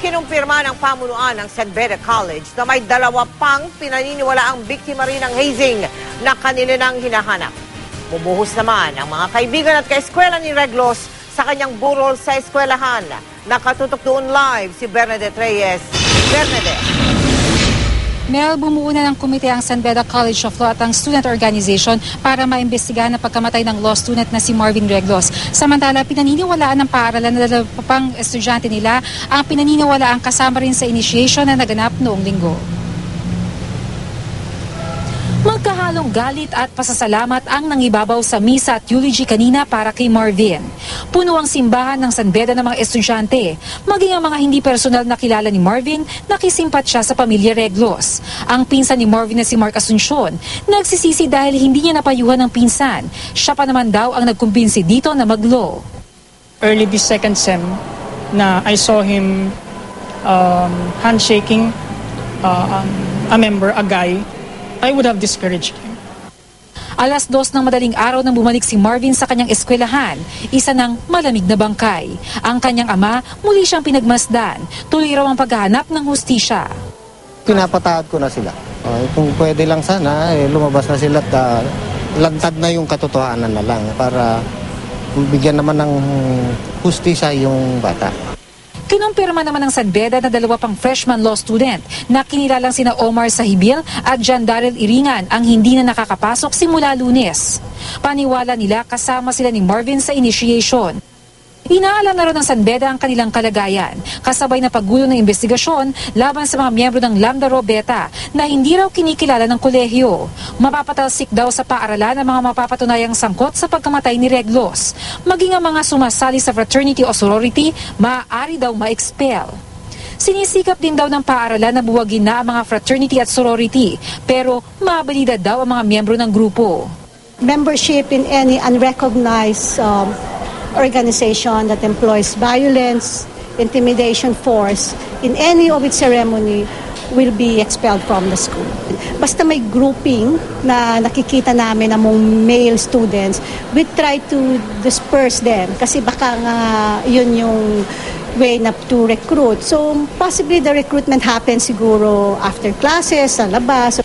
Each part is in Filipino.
Kinumpirma ng pamunuan ng San Beda College na may dalawa pang pinaniniwalaang biktima rin ng hazing na kanila nang hinahanap. Bumuhos naman ang mga kaibigan at kaeskwela ni Reglos sa kanyang burol sa eskwelahan. Nakatutok doon live si Bernadette Reyes. Bernadette. Mel, bumuo na ng komite ang San Beda College of Law at ang student organization para maimbestigahan ang pagkamatay ng law student na si Marvin Reglos. Samantala, pinaniniwalaan ng paaralan na dalawa pang estudyante nila ang pinaniniwalaang kasama rin sa initiation na naganap noong linggo. Magkahalong galit at pasasalamat ang nangibabaw sa misa at eulogy kanina para kay Marvin. Puno ang simbahan ng San Beda ng mga estudyante. Maging ang mga hindi personal na kilala ni Marvin, nakisimpat siya sa pamilya Reglos. Ang pinsan ni Marvin na si Mark Asuncion, nagsisisi dahil hindi niya napayuhan ng pinsan. Siya pa naman daw ang nagkumbinsi dito na mag-law. Early this second sem na I saw him handshaking a member, a guy, I would have discouraged him. Alas 2 ng madaling araw nang bumalik si Marvin sa kanyang eskwelahan, isa ng malamig na bangkay. Ang kanyang ama muli siyang pinagmasdan. Tuloy raw ang paghahanap ng hustisya. Pinapatawad ko na sila. Kung pwede lang sana, lumabas na sila at lantad na yung katotohanan na lang para bigyan naman ng hustisya yung bata. Kinumpirma naman ng San Beda na dalawa pang freshman law student na kinilalang sina Omar Sahibil at John Darrell Iringan ang hindi na nakakapasok simula Lunes. Paniwala nila kasama sila ni Marvin sa initiation. Inaalam na rin ng San Beda ang kanilang kalagayan, kasabay na paggulo ng investigasyon laban sa mga miyembro ng Lambda Rho Beta na hindi raw kinikilala ng kolehiyo. Mapapatalsik daw sa paaralan ang mga mapapatunayang sangkot sa pagkamatay ni Reglos. Maging ang mga sumasali sa fraternity o sorority, maaari daw ma-expel. Sinisikap din daw ng paaralan na buwagin na ang mga fraternity at sorority, pero mabalida daw ang mga miyembro ng grupo. Membership in any unrecognized organization that employs violence, intimidation, force in any of its ceremony will be expelled from the school. Basta may grouping na nakikita namin among male students, we try to disperse them kasi baka nga yun yung way na to recruit. So possibly the recruitment happens siguro after classes, sa labas.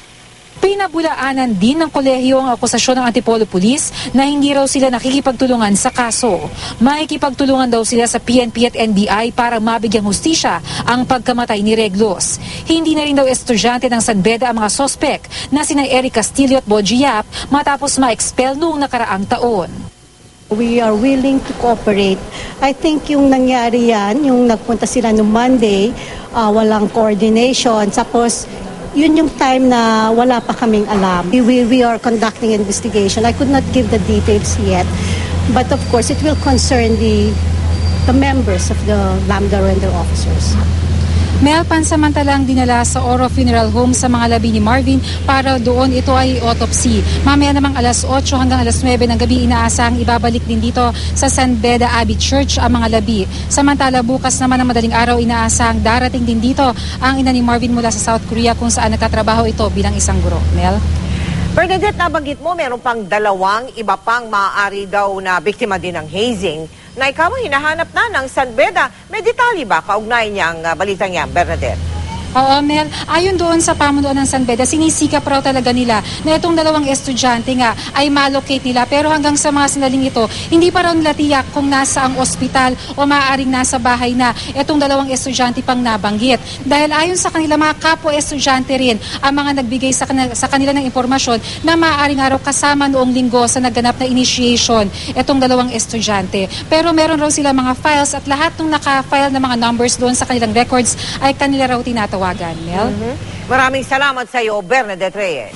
Pinabulaanan din ng kolehiyo ang akusasyon ng Antipolo Police na hindi raw sila nakikipagtulungan sa kaso. Makikipagtulungan daw sila sa PNP at NBI para mabigyang hustisya ang pagkamatay ni Reglos. Hindi na rin daw estudyante ng San Beda ang mga sospek na sina Eric Castillo at Boji Yap matapos ma-expel noong nakaraang taon. We are willing to cooperate. I think yung nangyari yan, yung nagpunta sila noong Monday, walang coordination. Tapos yun yung time na wala pa kaming alam. We are conducting investigation. I could not give the details yet. But of course, it will concern the members of the Lambda Rho and their officers. Mel, pansamantalang dinala sa Oro Funeral Home sa mga labi ni Marvin para doon ito ay autopsy. Mamaya namang alas 8 hanggang alas 9 ng gabi inaasahang ibabalik din dito sa San Beda Abbey Church ang mga labi. Samantala bukas naman ng madaling araw inaasahang darating din dito ang ina ni Marvin mula sa South Korea kung saan nagtatrabaho ito bilang isang guro. Mel? Bernadette, nabanggit mo meron pang dalawang iba pang maaari daw na biktima din ng hazing na ikaw hinahanap na ng San Beda. May detalye ba kaugnay niyang balitang yan, Bernadette? Oo, Mel. Ayon doon sa pamunuan ng San Beda, sinisikap raw talaga nila na itong dalawang estudyante nga ay malocate nila. Pero hanggang sa mga sanaling ito, hindi pa raw nila tiyak kung nasa ang ospital o maaaring nasa bahay na itong dalawang estudyante pang nabanggit. Dahil ayon sa kanila, mga kapwa-estudyante rin ang mga nagbigay sa kanila ng impormasyon na maaaring araw kasama noong linggo sa nagganap na initiation itong dalawang estudyante. Pero meron raw sila mga files at lahat ng naka-file na mga numbers doon sa kanilang records ay kanila raw tinatawagan. Mel? Maraming salamat sa iyo, Bernadette Reyes.